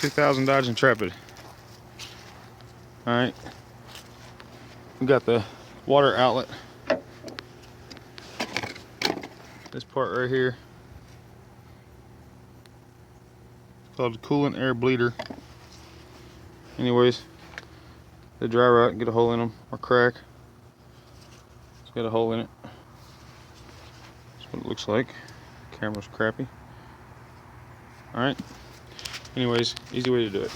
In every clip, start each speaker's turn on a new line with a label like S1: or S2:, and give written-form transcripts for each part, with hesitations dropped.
S1: 2000 Dodge Intrepid. Alright. We got the water outlet. This part right here. It's called coolant air bleeder. Anyways, they dry rot, get a hole in them, or crack. It's got a hole in it. That's what it looks like. Camera's crappy. Alright. Anyways, easy way to do it.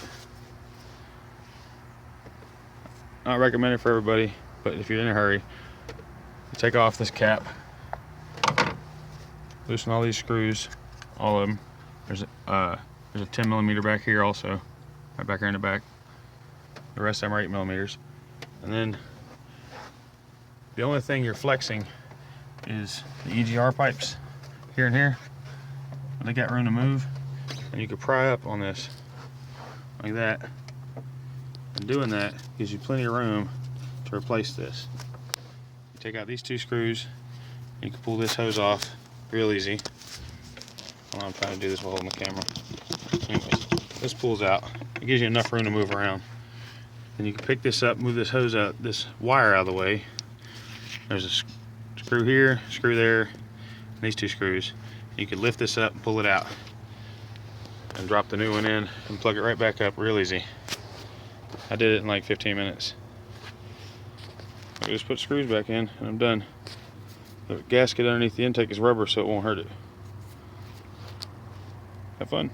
S1: Not recommended for everybody, but if you're in a hurry, you take off this cap, loosen all these screws, all of them. There's a 10mm back here also, right back here in the back. The rest of them are 8mm. And then the only thing you're flexing is the EGR pipes here and here. They got room to move, and you can pry up on this like that. And doing that gives you plenty of room to replace this. You take out these two screws, and you can pull this hose off real easy. I'm trying to do this while holding the camera. Anyways, this pulls out. It gives you enough room to move around. And you can pick this up, move this hose out, this wire out of the way. There's a screw here, screw there, and these two screws. You can lift this up and pull it out, and drop the new one in and plug it right back up real easy. I did it in like 15 minutes. I just put screws back in and I'm done. The gasket underneath the intake is rubber, so it won't hurt it. Have fun.